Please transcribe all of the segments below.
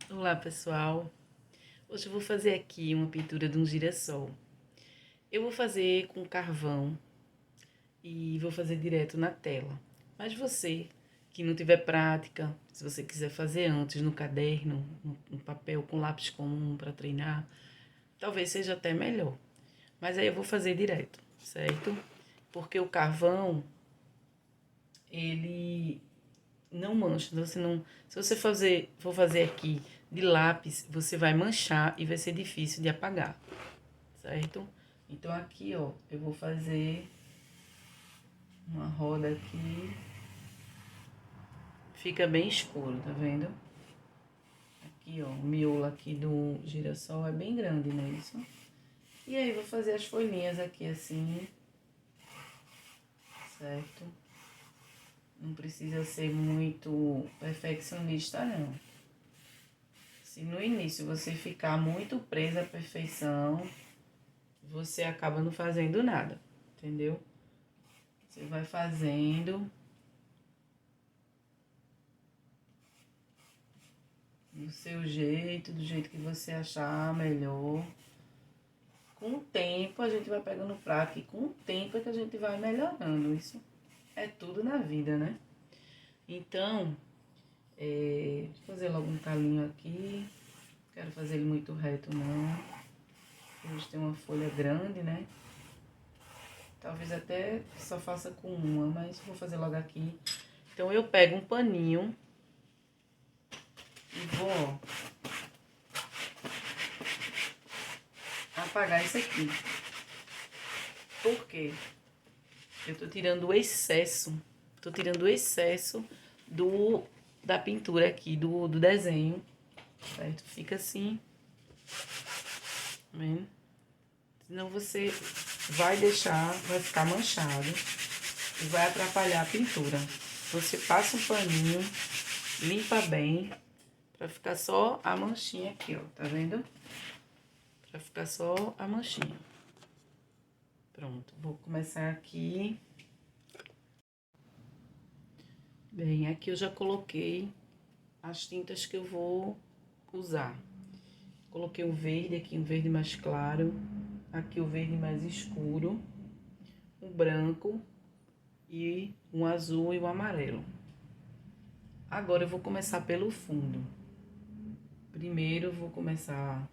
Olá pessoal, hoje eu vou fazer aqui uma pintura de um girassol. Eu vou fazer com carvão e vou fazer direto na tela. Mas você que não tiver prática, se você quiser fazer antes no caderno, no papel com lápis comum para treinar, talvez seja até melhor. Mas aí eu vou fazer direto, certo? Porque o carvão, ele não mancha. Você não, se você for fazer aqui de lápis, você vai manchar e vai ser difícil de apagar, certo? Então aqui, ó, eu vou fazer uma roda aqui. Fica bem escuro, tá vendo? Aqui, ó, o miolo aqui do girassol é bem grande, não é isso? E aí vou fazer as folhinhas aqui assim, certo? Não precisa ser muito perfeccionista, não. Se no início você ficar muito presa à perfeição, você acaba não fazendo nada, entendeu? Você vai fazendo do seu jeito, do jeito que você achar melhor. Com o tempo a gente vai pegando prática e com o tempo é que a gente vai melhorando. Isso é tudo na vida, né? Então, vou fazer logo um calinho aqui. Não quero fazer ele muito reto, não. Hoje tem uma folha grande, né? Talvez até só faça com uma, mas vou fazer logo aqui. Então, eu pego um paninho e vou, ó, apagar isso aqui. Por quê? Eu tô tirando o excesso. Tô tirando o excesso da pintura aqui, do desenho. Certo? Fica assim. Tá vendo? Senão você vai ficar manchado e vai atrapalhar a pintura. Você passa um paninho, limpa bem, pra ficar só a manchinha aqui, ó. Tá vendo? Pra ficar só a manchinha. Pronto, vou começar aqui. Bem, aqui eu já coloquei as tintas que eu vou usar. Coloquei o verde aqui, um verde mais claro. Aqui o verde mais escuro. O branco e um azul e o amarelo. Agora eu vou começar pelo fundo. Primeiro eu vou começar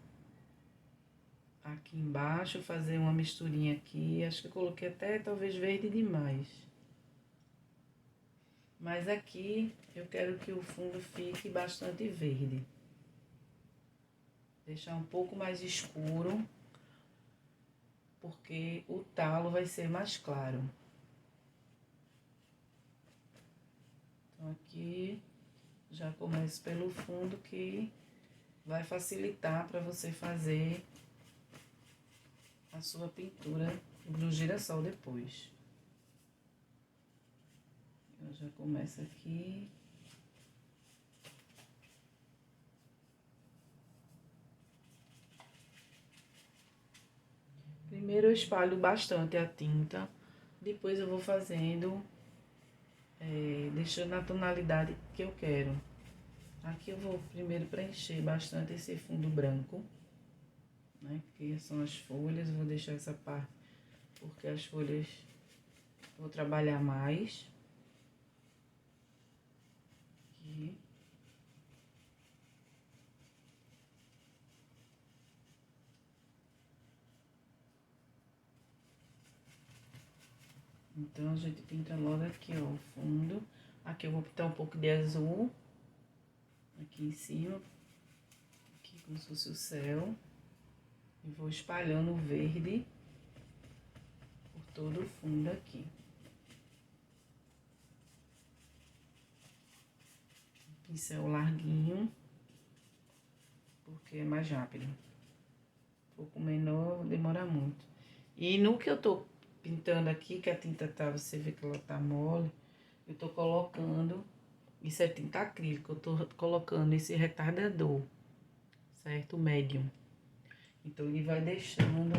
aqui embaixo, fazer uma misturinha aqui. Acho que eu coloquei até talvez verde demais. Mas aqui eu quero que o fundo fique bastante verde. Deixar um pouco mais escuro, porque o talo vai ser mais claro. Então aqui já começo pelo fundo, que vai facilitar para você fazer a sua pintura do girassol depois. Eu já começo aqui. Primeiro eu espalho bastante a tinta, depois eu vou fazendo, deixando a tonalidade que eu quero. Aqui eu vou primeiro preencher bastante esse fundo branco, né? Que são as folhas, eu vou deixar essa parte, porque as folhas vou trabalhar mais. Aqui. Então, a gente pinta logo aqui, ó, o fundo. Aqui eu vou pintar um pouco de azul, aqui em cima, aqui como se fosse o céu. E vou espalhando o verde por todo o fundo aqui. Pincel larguinho, porque é mais rápido. Um pouco menor, demora muito. E no que eu tô pintando aqui, que a tinta tá, você vê que ela tá mole, eu tô colocando, isso é tinta acrílica, eu tô colocando esse retardador, certo? Médium. Então, ele vai deixando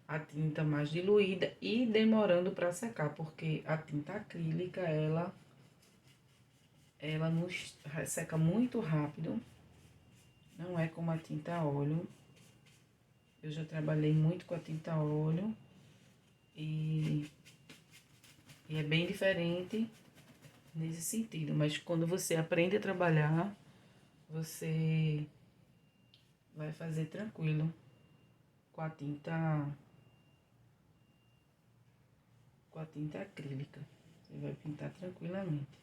a tinta mais diluída e demorando para secar, porque a tinta acrílica, ela nos seca muito rápido Não é como a tinta a óleo. Eu já trabalhei muito com a tinta a óleo e é bem diferente nesse sentido. Mas quando você aprende a trabalhar, você vai fazer tranquilo com a tinta acrílica. Você vai pintar tranquilamente.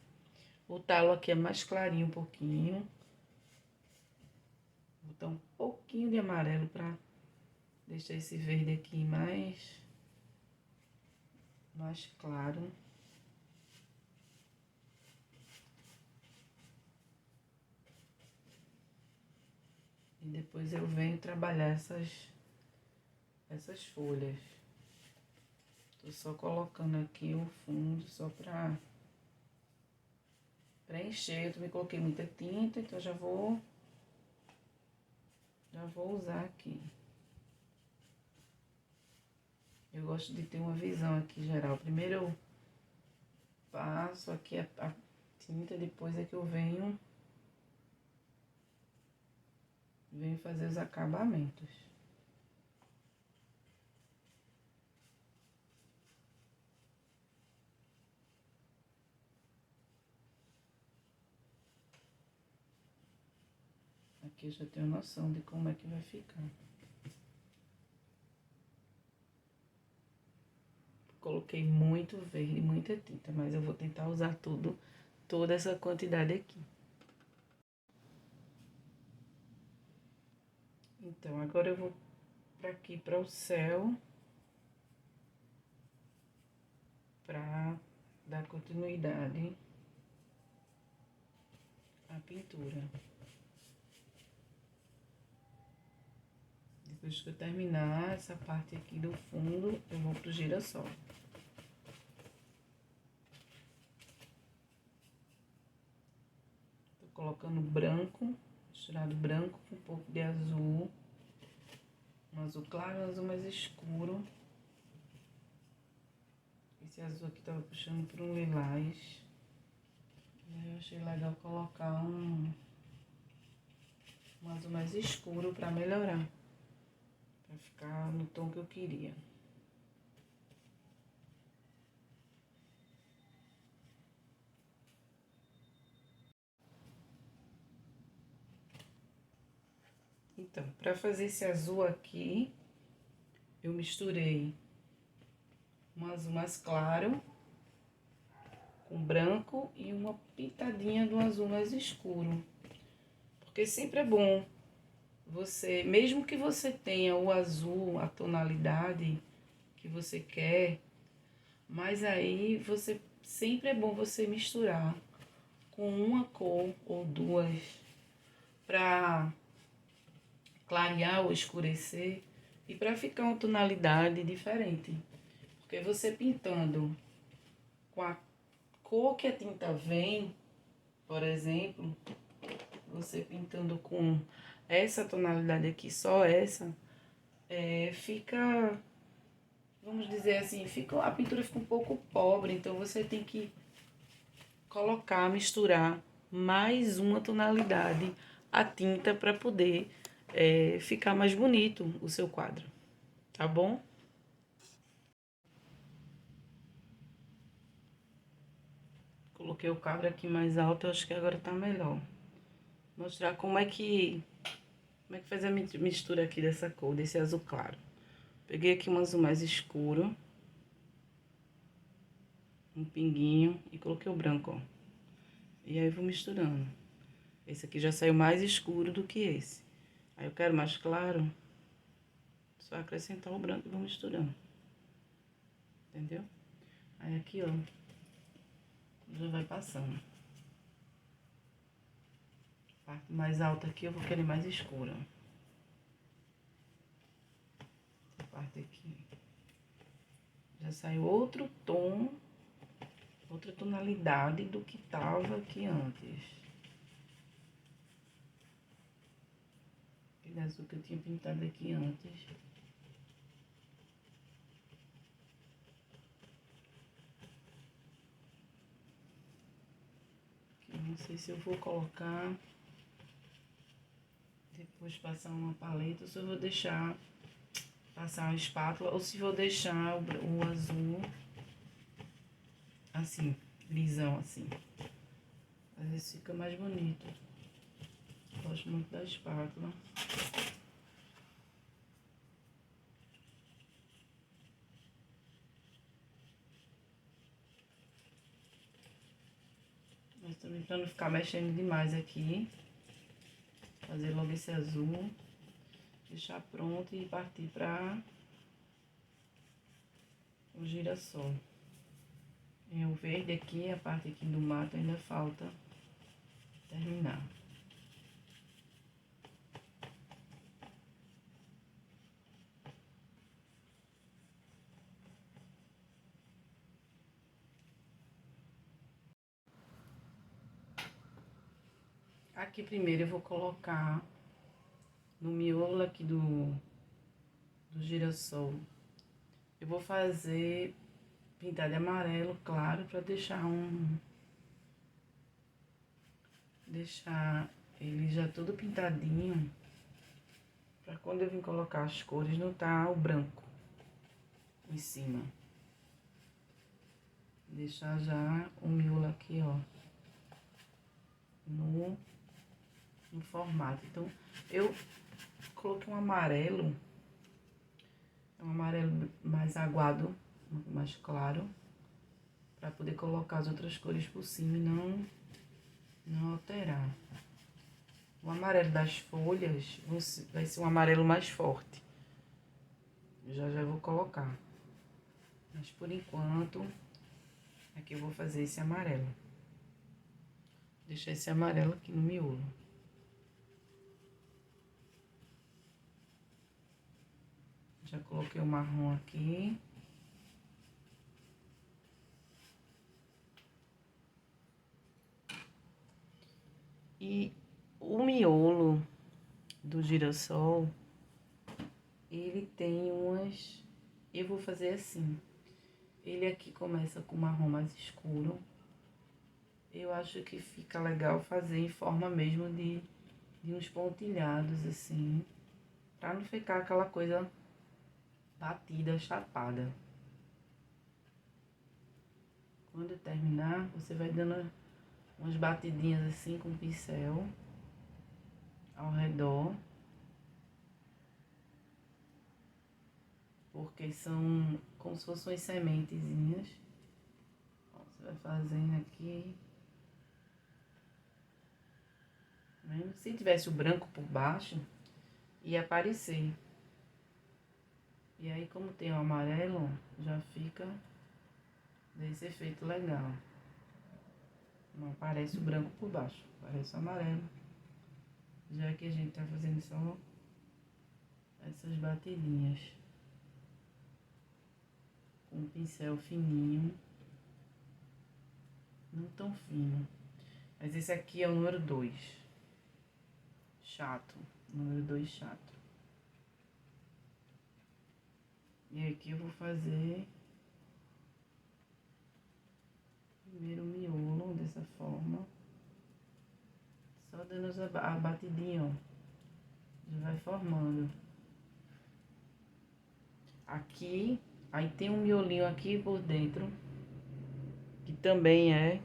O talo aqui é mais clarinho um pouquinho. Vou botar um pouquinho de amarelo pra deixar esse verde aqui mais claro. E depois eu venho trabalhar essas folhas. Tô só colocando aqui o fundo só pra preencher. Eu também coloquei muita tinta, então já vou usar aqui. Eu gosto de ter uma visão aqui geral. Primeiro eu passo aqui a tinta, depois é que eu venho fazer os acabamentos. Aqui eu já tenho noção de como é que vai ficar. Coloquei muito verde, muita tinta, mas eu vou tentar usar toda essa quantidade aqui. Então, agora eu vou pra aqui, para o céu, pra dar continuidade à pintura. Depois que eu terminar essa parte aqui do fundo, eu vou pro girassol. Tô colocando branco, misturado branco com um pouco de azul. Um azul claro, um azul mais escuro. Esse azul aqui tava puxando para um lilás. E eu achei legal colocar um azul mais escuro para melhorar. Para ficar no tom que eu queria. Então, para fazer esse azul aqui, eu misturei um azul mais claro com branco e uma pitadinha do azul mais escuro. Porque sempre é bom você, mesmo que você tenha o azul, a tonalidade que você quer, mas aí você sempre é bom você misturar com uma cor ou duas para clarear ou escurecer e para ficar uma tonalidade diferente. Porque você pintando com a cor que a tinta vem, por exemplo, você pintando com essa tonalidade aqui, só essa, fica, vamos dizer assim, a pintura fica um pouco pobre, então você tem que colocar, misturar mais uma tonalidade a tinta para poder ficar mais bonito o seu quadro, tá bom? Coloquei o quadro aqui mais alto, eu acho que agora tá melhor. Mostrar como é que faz a mistura aqui dessa cor, desse azul claro. Peguei aqui um azul mais escuro, um pinguinho e coloquei o branco, ó. E aí vou misturando. Esse aqui já saiu mais escuro do que esse. Aí eu quero mais claro, só acrescentar o branco e vou misturando. Entendeu? Aí aqui, ó, já vai passando. A parte mais alta aqui eu vou querer mais escura. Essa parte aqui. Já saiu outro tom, outra tonalidade do que tava aqui antes. Aquele azul que eu tinha pintado aqui antes. Aqui, não sei se eu vou colocar Vou passar uma paleta, ou se eu vou deixar passar uma espátula, ou se vou deixar o azul assim, lisão assim. Às vezes fica mais bonito. Gosto muito da espátula. Mas também pra não ficar mexendo demais aqui. Fazer logo esse azul. Deixar pronto e partir para o girassol. E o verde aqui, a parte aqui do mato ainda falta terminar. Aqui primeiro eu vou colocar no miolo aqui do girassol. Eu vou pintar de amarelo claro para deixar ele já todo pintadinho, para quando eu vim colocar as cores não tá o branco em cima. Deixar já o miolo aqui, ó, no formato. Então, eu coloquei um amarelo mais aguado, mais claro, para poder colocar as outras cores por cima e não alterar. O amarelo das folhas vai ser um amarelo mais forte. Já vou colocar. Mas por enquanto, aqui eu vou fazer esse amarelo. Deixar esse amarelo aqui no miolo. Já coloquei o marrom aqui. E o miolo do girassol, ele tem umas... Eu vou fazer assim. Ele aqui começa com marrom mais escuro. Eu acho que fica legal fazer em forma mesmo de uns pontilhados, assim. Pra não ficar aquela coisa batida, chapada. Quando terminar, você vai dando umas batidinhas assim com o pincel ao redor. Porque são como se fossem umas sementezinhas. Você vai fazendo aqui. Se tivesse o branco por baixo, ia aparecer. E aí, como tem o amarelo, já fica desse efeito legal. Não aparece o branco por baixo, aparece o amarelo. Já que a gente tá fazendo só essas batidinhas. Com um pincel fininho. Não tão fino. Mas esse aqui é o número 2. Chato. Número 2 chato. E aqui eu vou fazer primeiro o miolo dessa forma. Só dando a batidinha, ó. Já vai formando. Aqui, aí tem um miolinho aqui por dentro, que também é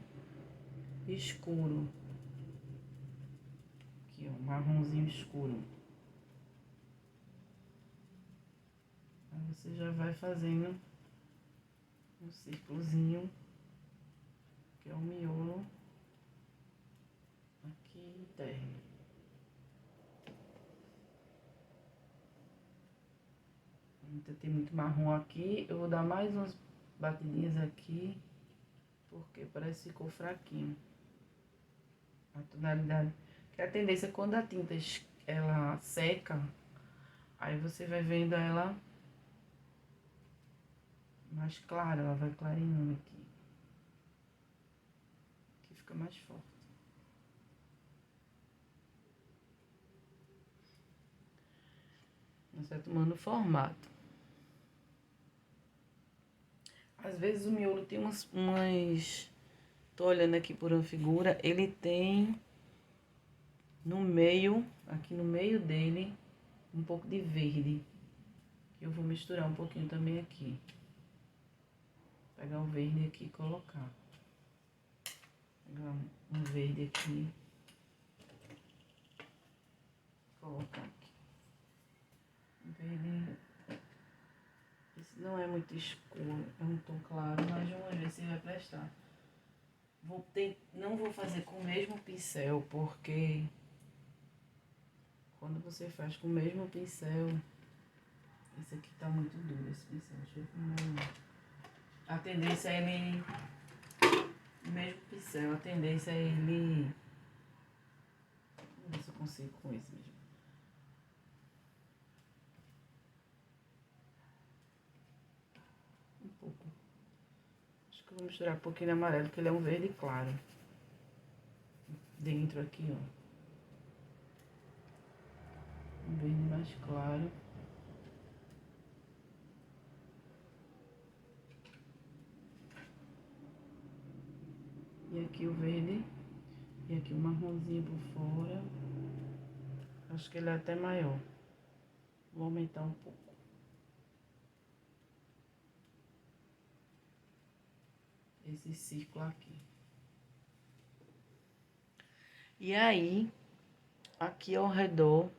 escuro. Aqui, ó, marronzinho escuro. Aí você já vai fazendo um círculozinho, que é o miolo, aqui interno. Ainda tem muito marrom aqui, eu vou dar mais umas batidinhas aqui, porque parece que ficou fraquinho a tonalidade. Que a tendência é quando a tinta ela seca, aí você vai vendo ela mais clara, ela vai clareando aqui. Aqui fica mais forte. Você vai tomando formato. Às vezes o miolo tem umas... Tô olhando aqui por uma figura, ele tem no meio, aqui no meio dele, um pouco de verde. Que eu vou misturar um pouquinho também aqui. Pegar o verde aqui e colocar. Pegar um verde aqui. Colocar aqui. Um verde. Esse não é muito escuro, é um tom claro, mas vamos ver se vai prestar. Não vou fazer com o mesmo pincel, porque quando você faz com o mesmo pincel, esse aqui tá muito duro, esse pincel. Deixa eu ver. A tendência é ele, o mesmo pincel, a tendência é ele, vamos ver se eu consigo com esse mesmo. Um pouco. Acho que eu vou misturar um pouquinho de amarelo, porque ele é um verde claro. Dentro aqui, ó. Um verde mais claro. E aqui o verde. E aqui o marronzinho por fora. Acho que ele é até maior. Vou aumentar um pouco. Esse círculo aqui. E aí, aqui ao redor,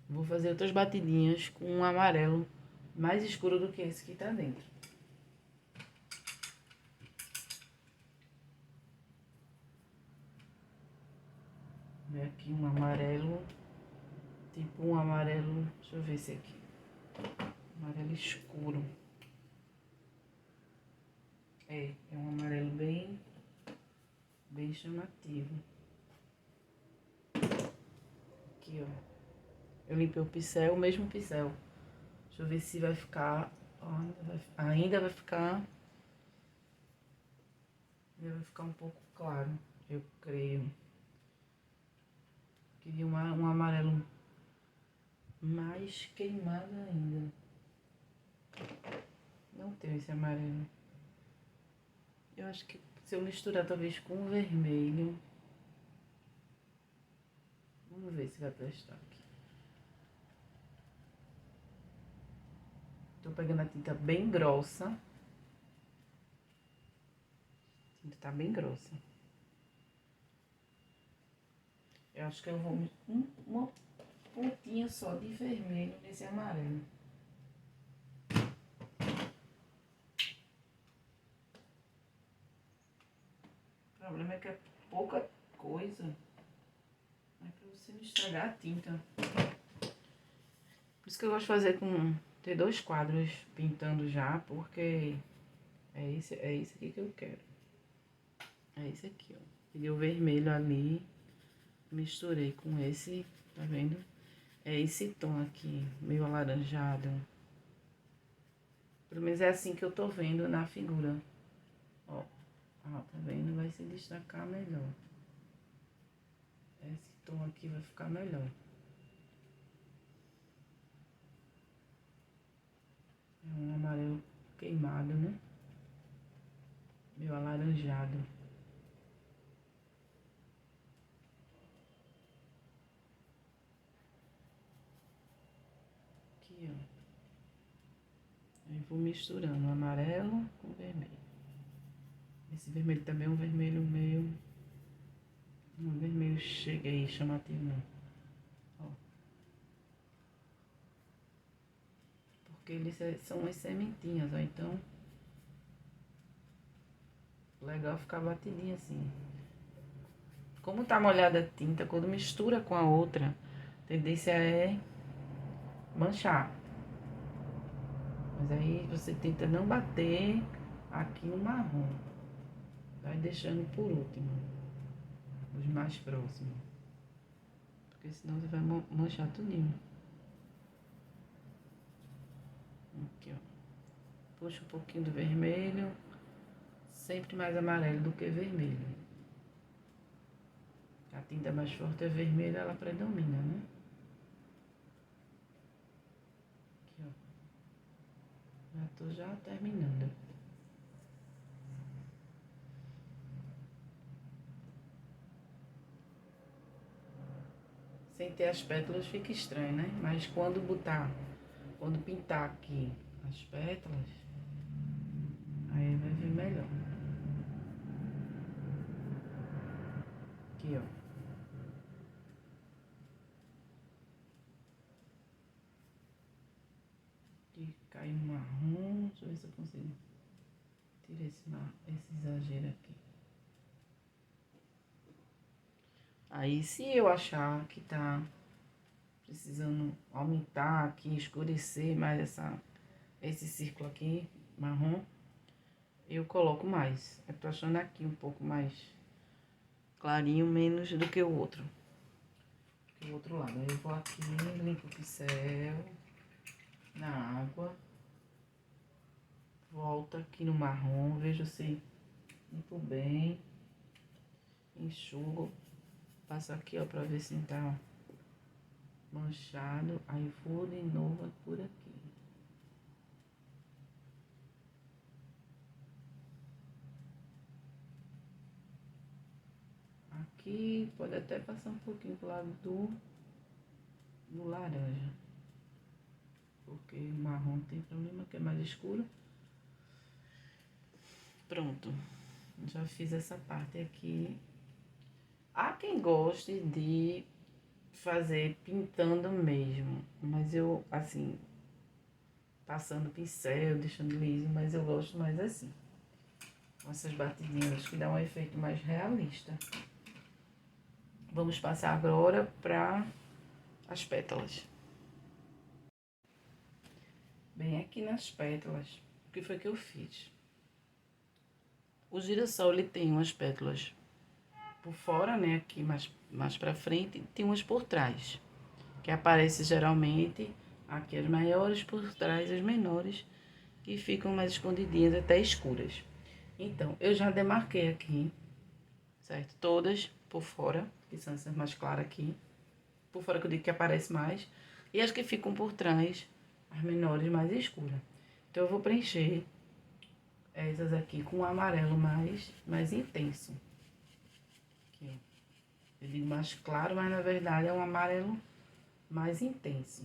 vou fazer outras batidinhas com um amarelo mais escuro do que esse que tá dentro. Vem aqui um amarelo, tipo um amarelo, deixa eu ver esse aqui. Amarelo escuro. É um amarelo bem chamativo. Aqui, ó. Eu limpei o pincel, o mesmo pincel. Deixa eu ver se vai ficar, ó, ainda vai ficar um pouco claro, eu creio. Queria um amarelo mais queimado ainda. Não tenho esse amarelo. Eu acho que se eu misturar talvez com o vermelho. Vamos ver se vai prestar aqui. Tô pegando a tinta bem grossa. A tinta tá bem grossa. Eu acho que eu vou uma pontinha só de vermelho nesse amarelo. O problema é que é pouca coisa. É pra você não estragar a tinta. Por isso que eu gosto de fazer ter 2 quadros pintando já, porque é esse aqui que eu quero. É esse aqui, ó. Peguei o vermelho ali, misturei com esse, tá vendo? É esse tom aqui, meio alaranjado. Pelo menos é assim que eu tô vendo na figura. Ó, tá vendo? Vai se destacar melhor. Esse tom aqui vai ficar melhor. É um amarelo queimado, né? Meio alaranjado. Aqui, ó. Aí vou misturando o amarelo com o vermelho. Esse vermelho também é um vermelho meio... Um vermelho chega aí, chamativo não. Ó. Porque eles são as sementinhas, ó. Então, legal ficar batidinho assim. Como tá molhada a tinta, quando mistura com a outra, a tendência é manchar. Mas aí você tenta não bater aqui no marrom. Vai deixando por último, os mais próximos. Porque senão você vai manchar tudinho. Aqui, ó. Puxa um pouquinho do vermelho. Sempre mais amarelo do que vermelho. A tinta mais forte é vermelha, ela predomina, né? Aqui, ó. Já tô terminando. sem ter as pétalas fica estranho, né? Mas quando pintar aqui as pétalas, aí vai vir melhor. Aqui, ó. Aqui cai um marrom, deixa eu ver se eu consigo tirar esse exagero aqui. Aí, se eu achar que tá precisando aumentar aqui, escurecer mais esse círculo aqui, marrom, eu coloco mais. Eu tô achando aqui um pouco mais clarinho, menos do que o outro. Do outro lado. Aí eu vou aqui, limpo o pincel na água. Volto aqui no marrom, vejo se limpo bem. Enxugo. Passo aqui, ó, pra ver se não tá manchado. Aí vou de novo por aqui. Aqui pode até passar um pouquinho pro lado do laranja. Porque o marrom não tem problema, que é mais escuro. Pronto. Já fiz essa parte aqui. Há quem goste de fazer pintando mesmo. Mas eu, assim, passando pincel, deixando liso. Mas eu gosto mais assim. Com essas batidinhas que dá um efeito mais realista. Vamos passar agora para as pétalas. Bem aqui nas pétalas, o que foi que eu fiz? O girassol, ele tem umas pétalas por fora, né, aqui mais pra frente, e tem umas por trás, que aparece geralmente aqui as maiores, por trás as menores, que ficam mais escondidinhas, até escuras. Então, eu já demarquei aqui, certo? Todas por fora, que são essas mais claras aqui, por fora que eu digo que aparece mais, e as que ficam por trás, as menores mais escuras. Então, eu vou preencher essas aqui com um amarelo mais intenso. Aqui, ó. Eu digo mais claro, mas na verdade é um amarelo mais intenso.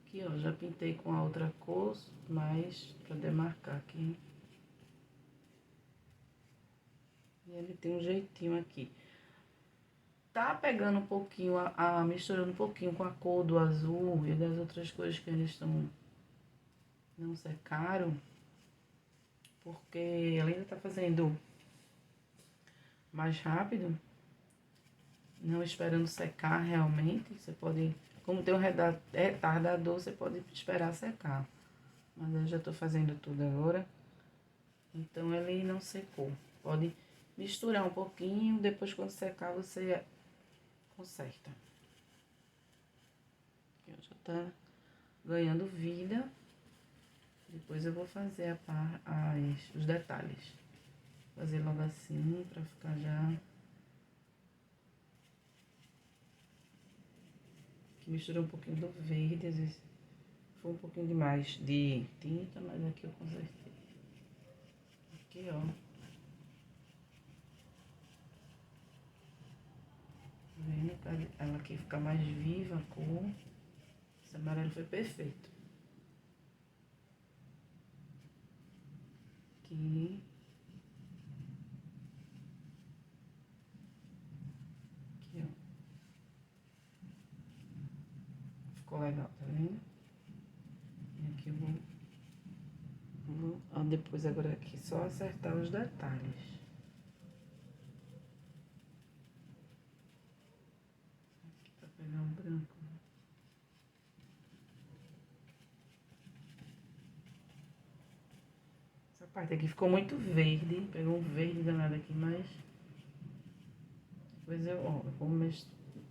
Aqui, ó, já pintei com a outra cor, mas pra demarcar aqui. E ele tem um jeitinho aqui. Tá pegando um pouquinho, misturando um pouquinho com a cor do azul e das outras cores que eles não secaram. Porque ela ainda tá fazendo mais rápido. Não esperando secar realmente. Você pode, como tem um retardador, você pode esperar secar. Mas eu já tô fazendo tudo agora. Então ele não secou. Pode misturar um pouquinho, depois quando secar você conserta. Aqui, ó, já tá ganhando vida. Depois eu vou fazer os detalhes. Fazer logo assim, pra ficar já... Aqui misturei um pouquinho do verde, às vezes foi um pouquinho demais de tinta, mas aqui eu consertei. Aqui, ó. Vendo? Ela aqui fica mais viva a cor. Esse amarelo foi perfeito. Aqui. Aqui, ó. Ficou legal, tá vendo? E aqui eu vou depois agora aqui só acertar os detalhes. Aqui pra pegar um branco. Essa parte aqui ficou muito verde. Pegou um verde danado aqui, mas... Depois eu vou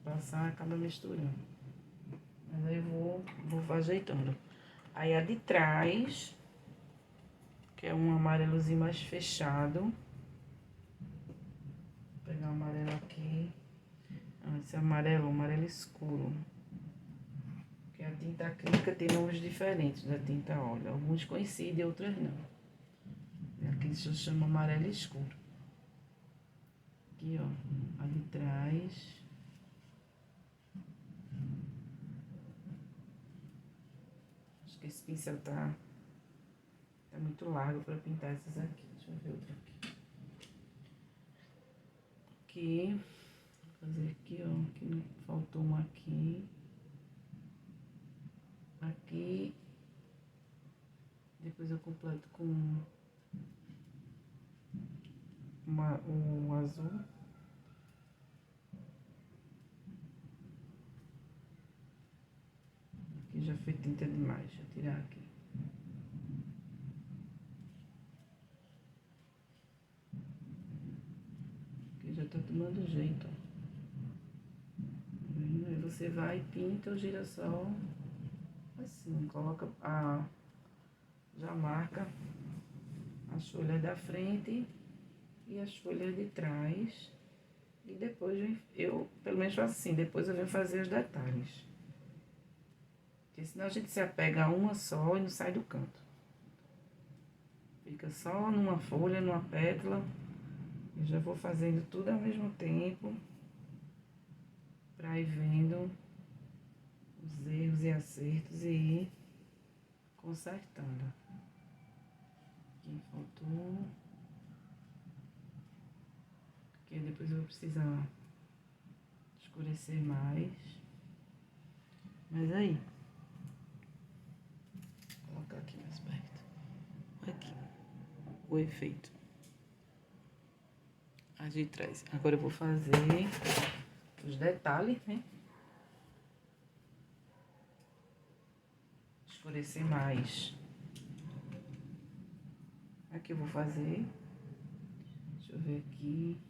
passar, acaba misturando. Mas aí eu vou ajeitando. Aí a de trás, que é um amarelozinho mais fechado. Vou pegar o amarelo aqui. Esse amarelo escuro. Porque a tinta acrílica tem nomes diferentes da tinta óleo. Alguns coincidem, outros não. Aqui se chama amarelo escuro. aqui, ó, a de trás. Acho que esse pincel tá muito largo pra pintar essas aqui. Deixa eu ver outra aqui. Aqui, vou fazer aqui, ó, que faltou um aqui. Aqui. Depois eu completo com um azul. Aqui já foi tinta demais, deixa eu tirar aqui. Aqui já tá tomando jeito, ó. Aí você vai e pinta o girassol assim, coloca já marca as folhas da frente e as folhas de trás. E depois eu pelo menos faço assim, depois eu venho fazer os detalhes. Porque senão a gente se apega a uma só e não sai do canto. Fica só numa folha, numa pétala. Eu já vou fazendo tudo ao mesmo tempo. Pra ir vendo os erros e acertos e ir consertando. Aqui faltou. Aqui depois eu vou precisar escurecer mais. Mas aí. Vou colocar aqui mais perto. Aqui. O efeito. A de trás. Agora eu vou fazer os detalhes, né? Escurecer mais. Aqui eu vou fazer. Deixa eu ver aqui.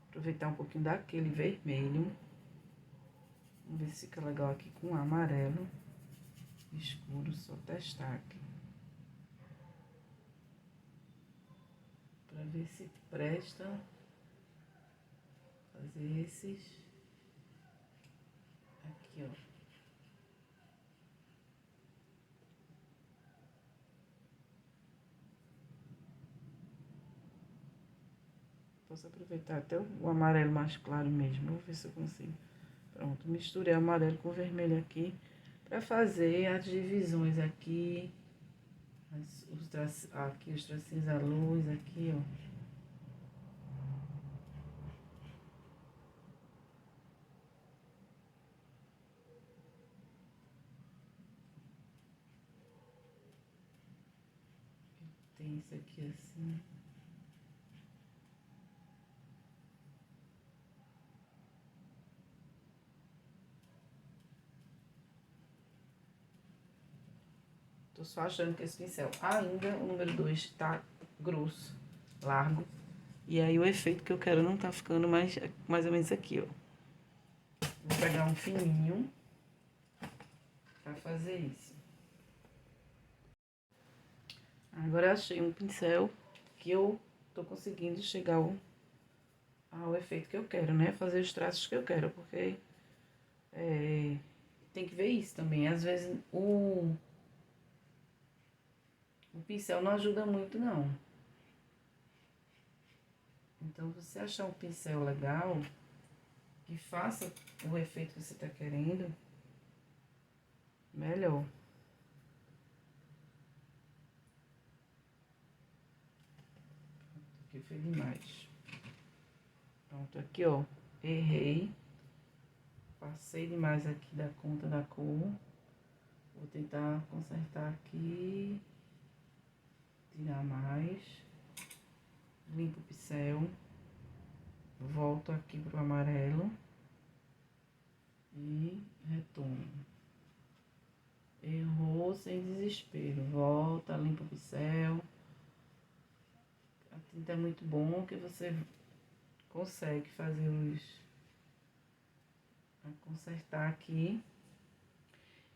Aproveitar um pouquinho daquele vermelho. Vamos ver se fica legal aqui com amarelo escuro. Só testar aqui. Pra ver se presta. Fazer esses. Aqui, ó. Posso aproveitar até o amarelo mais claro mesmo. Vou ver se eu consigo. Pronto, misturei o amarelo com o vermelho aqui. Pra fazer as divisões aqui. Aqui os tracinhos à luz, aqui, ó. Tem isso aqui assim. Tô só achando que esse pincel ainda, o número 2, tá grosso, largo. E aí o efeito que eu quero não tá ficando mais ou menos aqui, ó. Vou pegar um fininho pra fazer isso. Agora eu achei um pincel que eu tô conseguindo chegar ao efeito que eu quero, né? Fazer os traços que eu quero, porque tem que ver isso também. Às vezes o pincel não ajuda muito, não. Então, você achar um pincel legal, que faça o efeito que você tá querendo, melhor. Aqui foi demais. Pronto, aqui, ó. Errei. Passei demais aqui da conta da cor. Vou tentar consertar aqui. Tirar mais. Limpo o pincel. Volto aqui pro amarelo. E retomo. Errou sem desespero. Volta, limpa o pincel. A tinta é muito bom que você consegue fazer consertar aqui.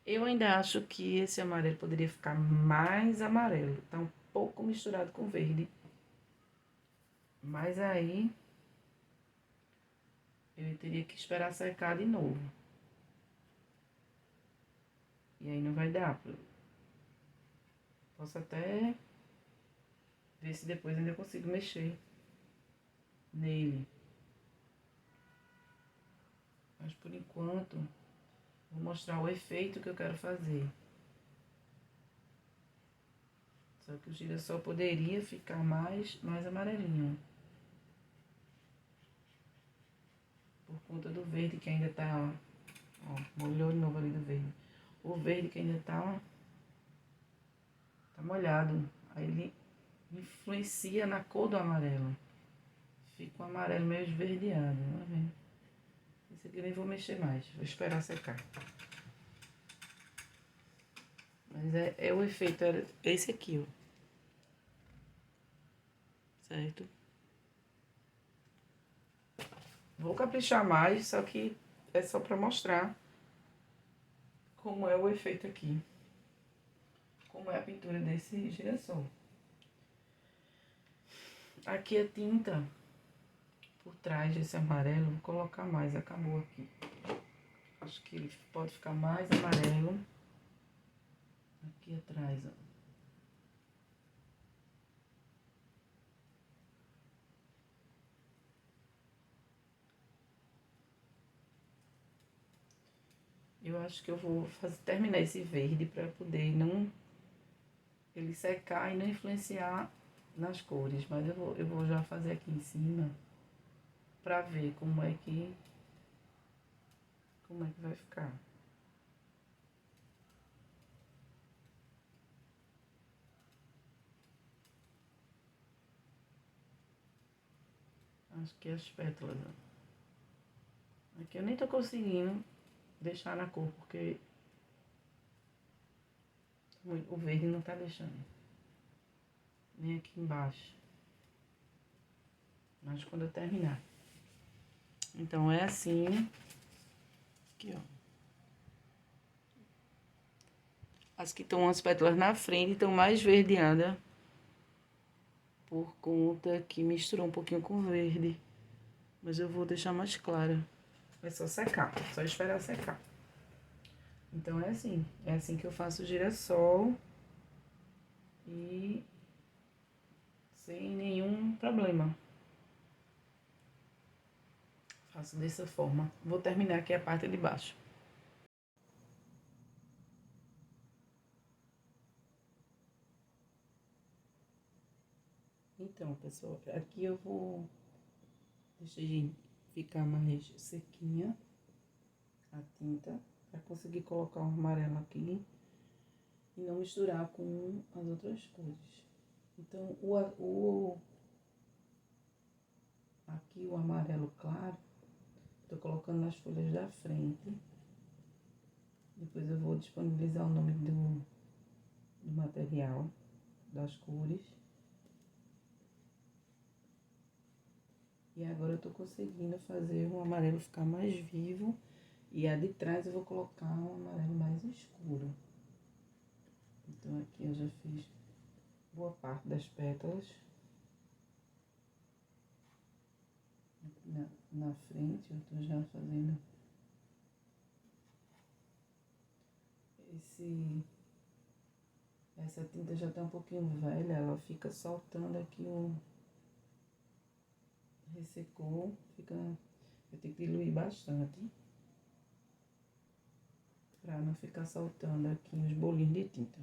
Eu ainda acho que esse amarelo poderia ficar mais amarelo. Tá um pouco misturado com verde. Mas aí eu teria que esperar secar de novo. E aí não vai dar. Posso até ver se depois ainda consigo mexer nele. Mas por enquanto, vou mostrar o efeito que eu quero fazer. Só que o girassol poderia ficar mais amarelinho. Por conta do verde que ainda tá, ó, molhou de novo ali do verde. O verde que ainda tá molhado. Aí ele influencia na cor do amarelo. Fica um amarelo meio esverdeado, tá vendo? Esse aqui eu nem vou mexer mais, vou esperar secar. Mas é o efeito, é esse aqui, ó. Certo? Vou caprichar mais, só que é só pra mostrar como é o efeito aqui. Como é a pintura desse girassol. Aqui a tinta por trás desse amarelo, vou colocar mais, acabou aqui. Acho que ele pode ficar mais amarelo aqui atrás, ó. Eu acho que eu vou terminar esse verde para poder não ele secar e não influenciar nas cores, mas eu vou já fazer aqui em cima para ver como é que vai ficar. Acho que as pétalas, ó. Aqui eu nem tô conseguindo deixar na cor porque o verde não tá deixando. Nem aqui embaixo. Mas quando eu terminar. Então é assim. Aqui, ó. As que estão as pétalas na frente estão mais verdeadas. Por conta que misturou um pouquinho com verde. Mas eu vou deixar mais clara. É só secar, só esperar secar. Então é assim que eu faço o girassol. E sem nenhum problema. Faço dessa forma. Vou terminar aqui a parte de baixo. Então, pessoal, aqui eu vou deixar ficar mais sequinha a tinta para conseguir colocar o amarelo aqui e não misturar com as outras cores. Então, aqui o amarelo claro, tô colocando nas folhas da frente. Depois eu vou disponibilizar o nome do material, das cores. E agora eu tô conseguindo fazer o amarelo ficar mais vivo. E a de trás eu vou colocar um amarelo mais escuro. Então aqui eu já fiz boa parte das pétalas. Na frente eu tô já fazendo essa tinta já tá um pouquinho velha, ela fica soltando aqui ressecou, eu tenho que diluir bastante pra não ficar soltando aqui os bolinhos de tinta.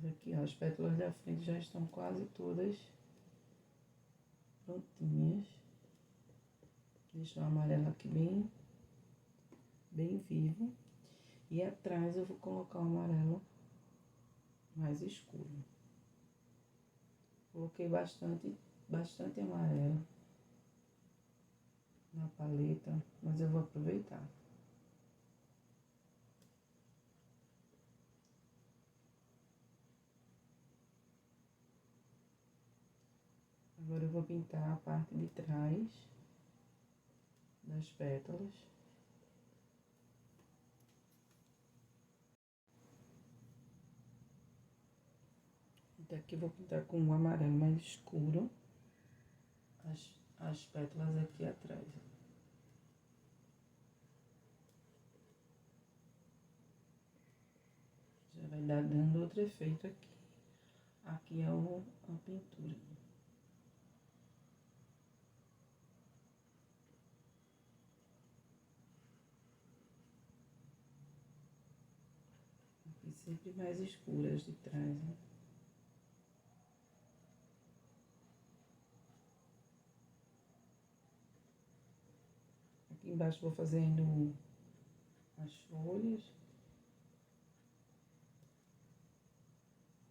Aqui, ó, as pétalas da frente já estão quase todas prontinhas. Deixa o amarelo aqui bem vivo. E atrás eu vou colocar o amarelo mais escuro. Coloquei bastante amarelo na paleta, mas eu vou aproveitar. Agora eu vou pintar a parte de trás das pétalas. Então aqui eu vou pintar com um amarelo mais escuro as pétalas aqui atrás. Já vai dar dando outro efeito aqui. Aqui é a pintura. sempre mais escuras de trás, né? Aqui embaixo vou fazendo as folhas,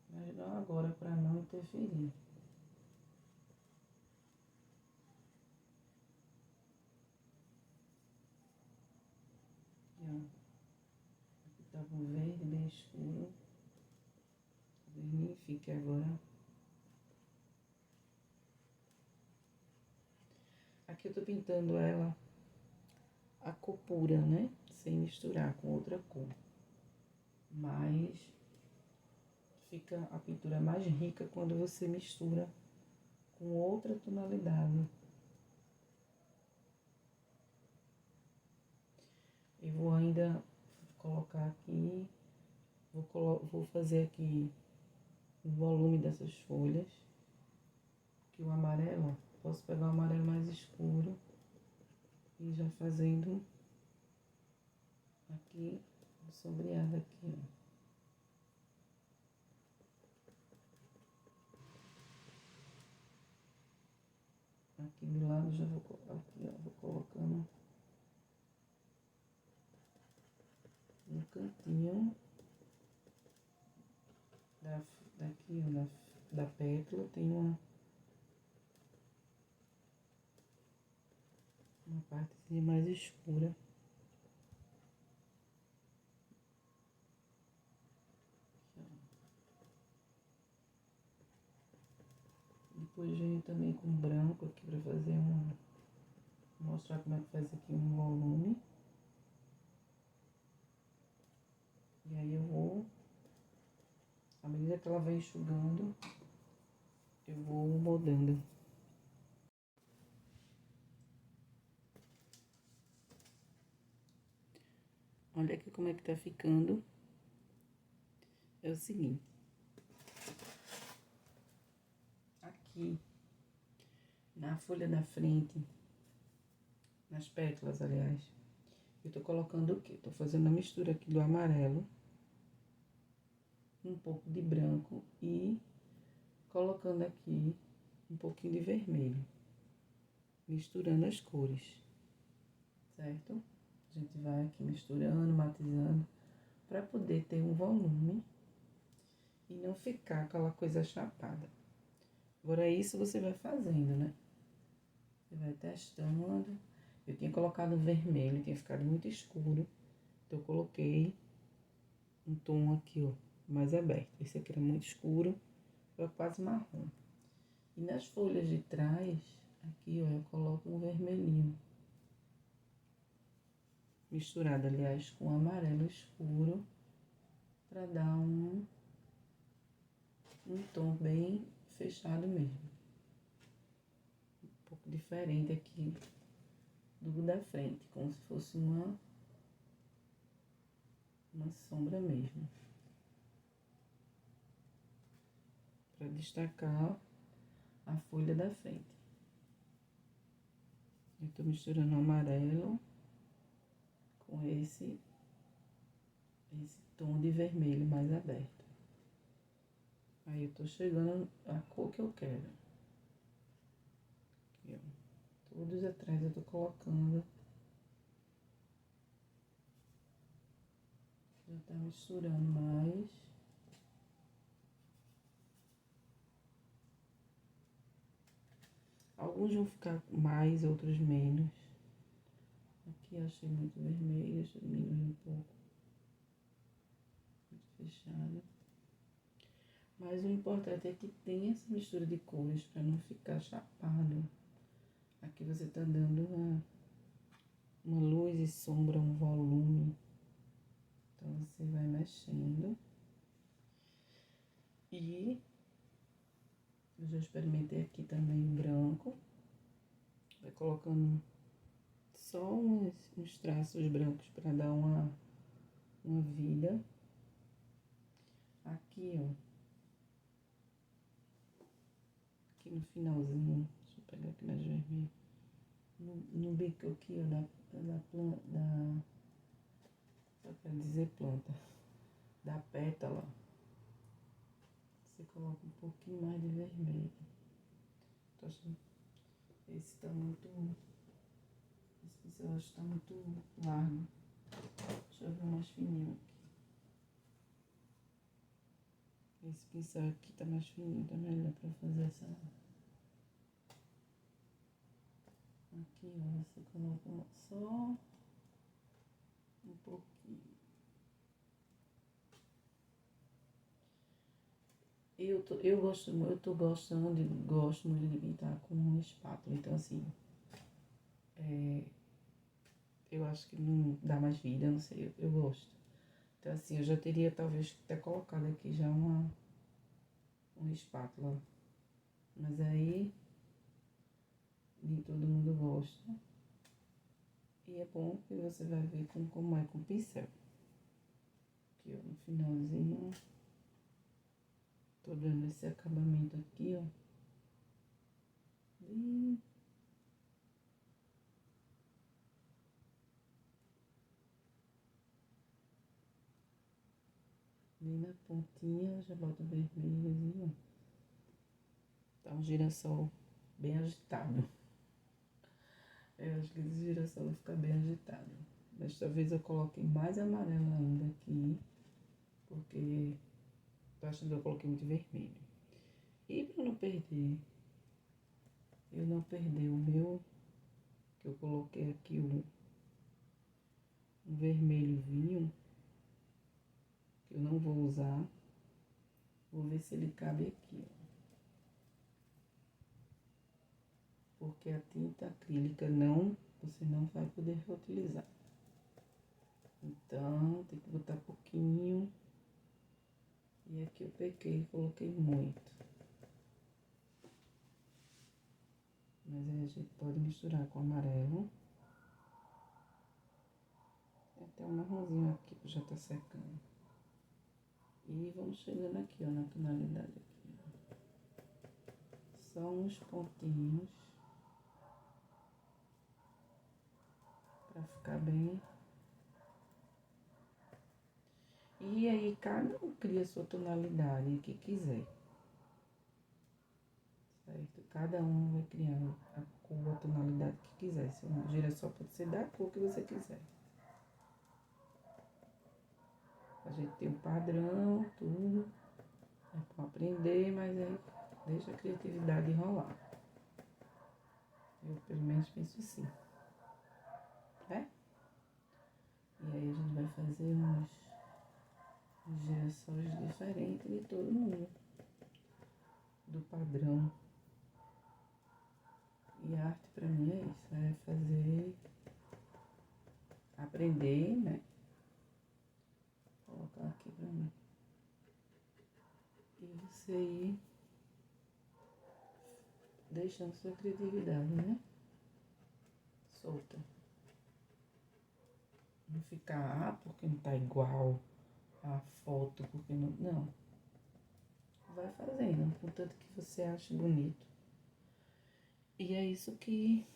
mas não agora para não interferir. Aqui, ó. Aqui tava um verde bem escuro. Fique agora. Aqui eu tô pintando ela a cor pura, né? Sem misturar com outra cor. Mas fica a pintura mais rica quando você mistura com outra tonalidade. Eu vou ainda colocar aqui, vou fazer aqui o volume dessas folhas. Aqui o amarelo, ó, posso pegar o amarelo mais escuro e já fazendo aqui, sombreado aqui, ó. Aqui do lado já vou, aqui, ó, vou colocando no cantinho daqui, ó, da pétala, tem uma partezinha mais escura. Depois venho também com branco aqui pra fazer mostrar como é que faz aqui um volume. E aí eu vou, à medida que ela vai enxugando, eu vou moldando. Olha aqui como é que tá ficando. É o seguinte. Aqui, na folha da frente, nas pétalas, aliás, eu tô colocando o quê? Tô fazendo a mistura aqui do amarelo, um pouco de branco e colocando aqui um pouquinho de vermelho, misturando as cores, certo? A gente vai aqui misturando, matizando, para poder ter um volume e não ficar aquela coisa chapada. Agora isso você vai fazendo, né? Você vai testando. Eu tinha colocado vermelho, tinha ficado muito escuro, então eu coloquei um tom aqui, ó, mais aberto. Esse aqui era muito escuro, foi quase marrom. E nas folhas de trás, aqui, ó, eu coloco um vermelhinho. Misturado, aliás, com amarelo escuro, para dar um tom bem fechado mesmo. Um pouco diferente aqui do da frente, como se fosse uma sombra mesmo. Para destacar a folha da frente. Eu tô misturando o amarelo com esse tom de vermelho mais aberto. Aí eu tô chegando à cor que eu quero. Aqui, ó. Todos atrás eu tô colocando. Já tá misturando mais. Alguns vão ficar mais, outros menos. Aqui eu achei muito vermelho, deixa eu diminuir um pouco. Muito fechado. Mas o importante é que tenha essa mistura de cores para não ficar chapado. Aqui você tá dando uma luz e sombra, um volume. Então você vai mexendo. E eu já experimentei aqui também branco. Vai colocando só uns traços brancos para dar uma vida. Aqui, ó. Aqui no finalzinho, deixa eu pegar aqui mais vermelho. No bico aqui, ó, da planta, só pra dizer planta. da pétala, você coloca um pouquinho mais de vermelho. Tô achando esse tá muito, esse pincel eu acho que tá muito largo. Deixa eu ver mais fininho aqui. Esse pincel aqui tá mais fininho, tá melhor pra fazer essa. Aqui, ó, você coloca só um pouquinho. Gosto muito de pintar com uma espátula, então assim, eu acho que não dá mais vida, não sei, eu gosto. Então assim, eu já teria talvez até colocado aqui já uma espátula, mas aí nem todo mundo gosta. E é bom que você vai ver como é com o pincel. Aqui, ó, no finalzinho, tô dando esse acabamento aqui, ó. E bem na pontinha, já boto vermelhozinho. Tá um girassol bem agitado. Eu acho que esse girassol vai ficar bem agitado. Desta vez eu coloquei mais amarelo ainda aqui, porque tô achando que eu coloquei muito vermelho. E pra não perder, eu não perder o meu, que eu coloquei aqui um vermelho vinho, que eu não vou usar. Vou ver se ele cabe aqui, ó. Porque a tinta acrílica você não vai poder reutilizar. Então, tem que botar pouquinho. E aqui eu pequei e coloquei muito. Mas aí a gente pode misturar com amarelo. Tem até um marronzinho aqui que já tá secando. E vamos chegando aqui, ó, na tonalidade aqui, ó. Só uns pontinhos. Pra ficar bem. E aí cada um cria a sua tonalidade que quiser. Certo? Cada um vai criar a cor, a tonalidade que quiser. Se um girassol pode ser da cor que você quiser. A gente tem um padrão, tudo. É pra aprender, mas aí deixa a criatividade rolar. Eu pelo menos penso assim. Né? E aí a gente vai fazer uns girassóis diferentes de todo mundo. Do padrão. E a arte pra mim é isso, é fazer, aprender, né? Vou colocar aqui pra mim. E você ir deixando sua criatividade, né? Solta. Não ficar, porque não tá igual a foto, porque não. Não. Vai fazendo, contanto que você ache bonito. E é isso que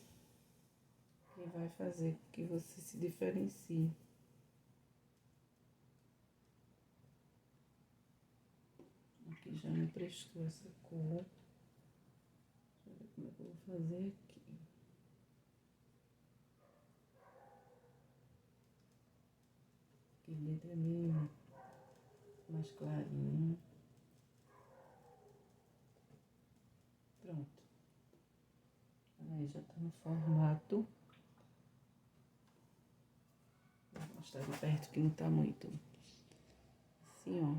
vai fazer com que você se diferencie. Aqui já me prestou essa cor. Deixa eu ver como é que eu vou fazer aqui. Aqui dentro é meio mais clarinho. Pronto. Aí já tá no formato. Vou mostrar de perto que não tá muito. Assim, ó.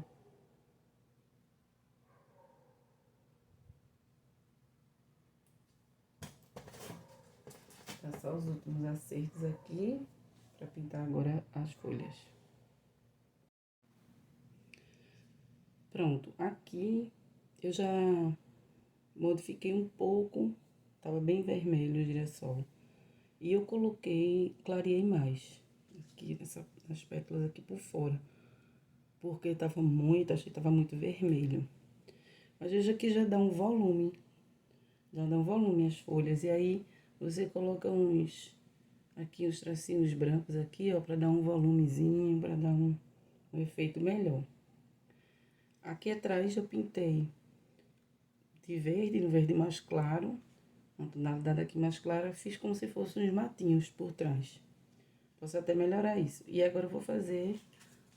Tá só os últimos acertos aqui pra pintar agora as folhas. Pronto, aqui eu já modifiquei um pouco, tava bem vermelho o girassol. E eu clareei mais aqui nas pétalas aqui por fora. Porque achei que tava muito vermelho. Mas veja que já dá um volume. Já dá um volume as folhas. E aí você coloca aqui uns tracinhos brancos aqui, ó, pra dar um volumezinho, pra dar um efeito melhor. Aqui atrás eu pintei de verde, no verde mais claro. Uma tonalidade aqui mais clara, eu fiz como se fossem uns matinhos por trás. Posso até melhorar isso. E agora eu vou fazer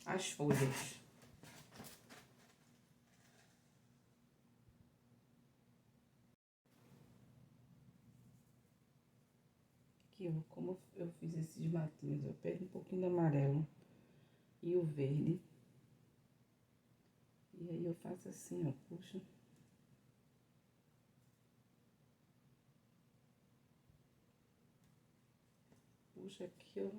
as folhas. Aqui, ó, como eu fiz esses matinhos, eu pego um pouquinho do amarelo e o verde. E aí eu faço assim, ó, puxo. Puxo aqui, ó.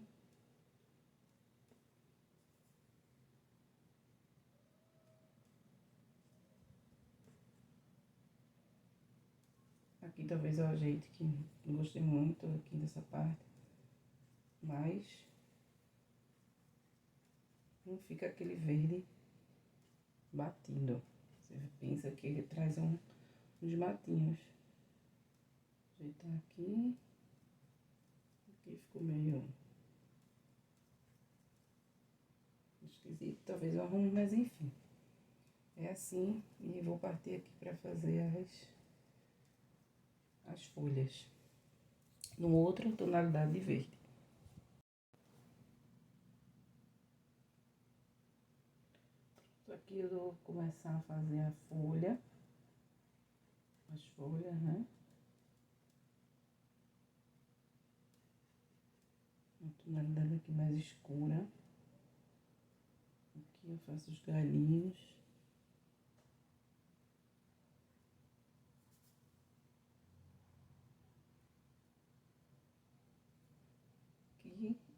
Aqui talvez eu ajeite que não gostei muito aqui dessa parte. Mas não fica aquele verde batido. Você pensa que ele traz uns matinhos. Ajeitar aqui. Aqui ficou meio esquisito. Talvez eu arrume, mas enfim. É assim. E vou partir aqui pra fazer as folhas. No outra tonalidade de verde. Aqui eu vou começar a fazer a folha. As folhas, né? Uma tonalidade aqui mais escura. Aqui eu faço os galhinhos.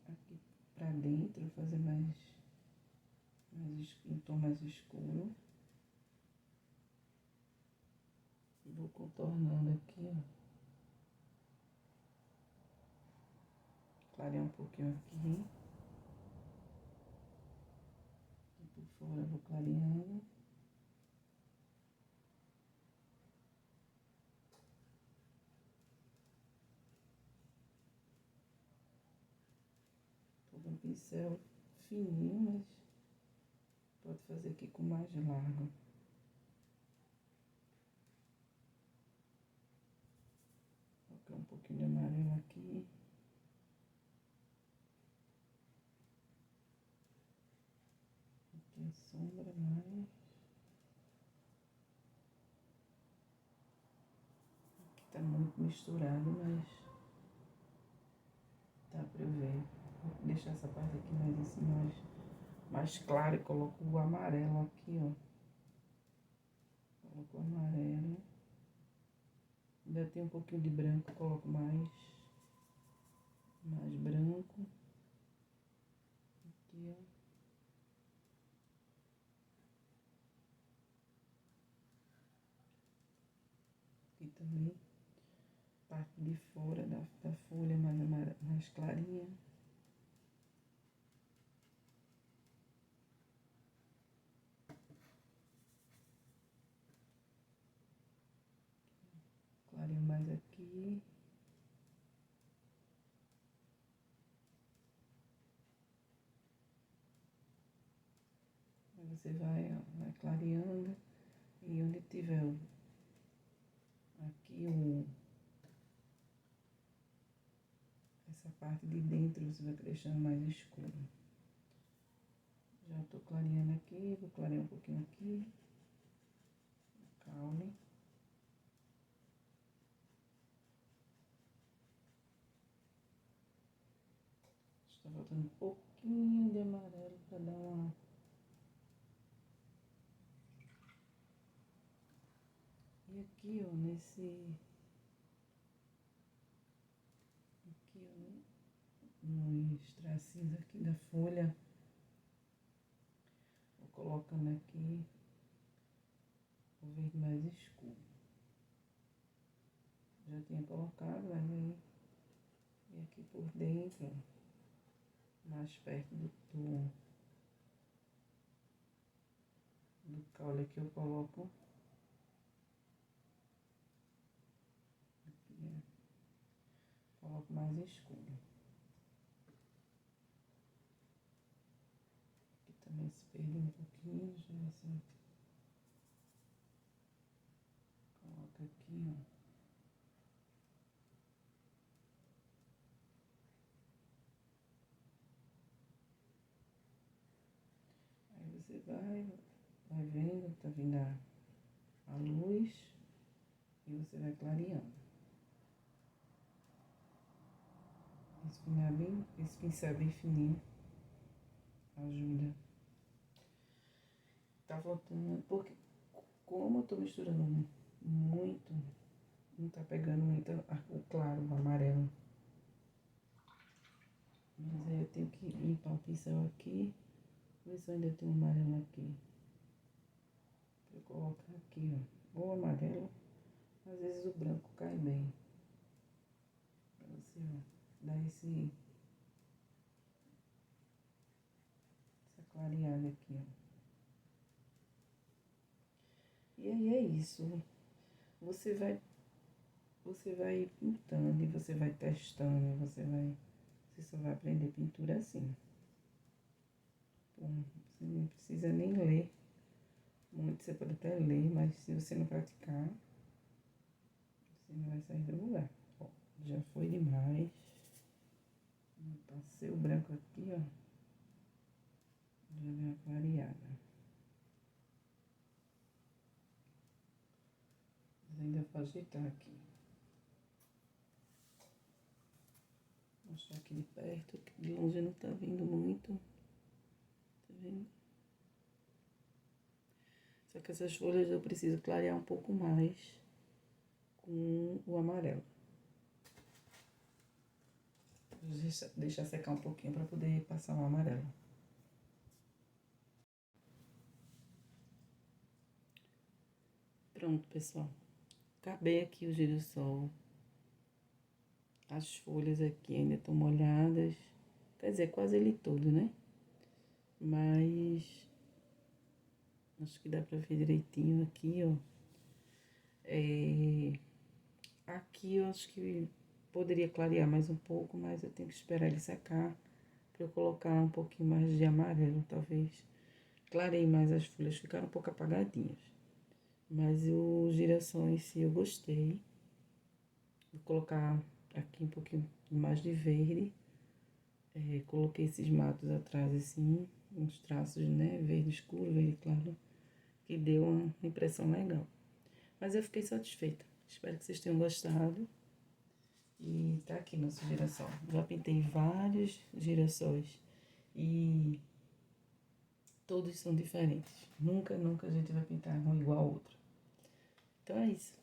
Aqui pra dentro, fazer um tom mais escuro. Vou contornando aqui, ó. Clarear um pouquinho aqui. E por fora vou clareando. Tô com um pincel fininho, mas pode fazer aqui com mais largo. Vou colocar um pouquinho de amarelo aqui. Aqui a sombra mais. Aqui tá muito misturado, mas dá pra eu ver. Vou deixar essa parte aqui mais em cima, mais clara, e coloco o amarelo aqui, ó. Coloco o amarelo. Ainda tem um pouquinho de branco, coloco mais branco. Aqui, ó. Aqui também. Parte de fora da folha mais clarinha. Clareio mais aqui. Aí você vai, ó, vai clareando. E onde tiver aqui essa parte de dentro, você vai deixando mais escuro. Já tô clareando aqui, vou clarear um pouquinho aqui. Caule. Está faltando um pouquinho de amarelo para dar uma... E aqui, ó, aqui, ó, nos tracinhos aqui da folha, vou colocando aqui o verde mais escuro. Já tinha colocado, mas aí, e aqui por dentro, mais perto do caule que eu coloco. Aqui, ó, coloco mais escuro. Aqui também se perdeu um pouquinho, já assim. coloca aqui, ó. Aí você vai vendo, tá vindo a luz e você vai clareando. Esse pincel bem fininho ajuda. Tá voltando, porque como eu tô misturando muito, não tá pegando muito o claro, o amarelo. Mas aí eu tenho que limpar o pincel aqui, ver se eu ainda tenho um amarelo aqui. Pra eu colocar aqui, ó, ou amarelo, às vezes o branco cai bem. Pra você, ó, dar essa clareada aqui, ó. E aí é isso. Você vai pintando e você vai testando, você só vai aprender pintura assim. Bom, você não precisa nem ler muito, você pode até ler, mas se você não praticar, você não vai sair do lugar. Ó, já foi demais. Passei o branco aqui, ó. Já deu uma clareada. Mas ainda vou ajeitar aqui. Vou mostrar aqui de perto, que de longe não tá vindo muito. Tá vendo? Só que essas folhas eu preciso clarear um pouco mais com o amarelo. Vou deixar secar um pouquinho para poder passar o amarelo. Pronto, pessoal. Acabei aqui o girassol. As folhas aqui ainda estão molhadas. Quer dizer, quase ele todo, né? Mas acho que dá pra ver direitinho aqui, ó. Aqui eu acho que poderia clarear mais um pouco, mas eu tenho que esperar ele secar pra eu colocar um pouquinho mais de amarelo, talvez. Clarei mais as folhas, ficaram um pouco apagadinhas. Mas o girassol em si eu gostei. Vou colocar aqui um pouquinho mais de verde. Coloquei esses matos atrás assim, uns traços, né? Verde escuro, verde claro, que deu uma impressão legal. Mas eu fiquei satisfeita. Espero que vocês tenham gostado. E tá aqui nosso girassol. Já pintei vários girassóis e todos são diferentes. Nunca a gente vai pintar um igual ao outro. Então é isso.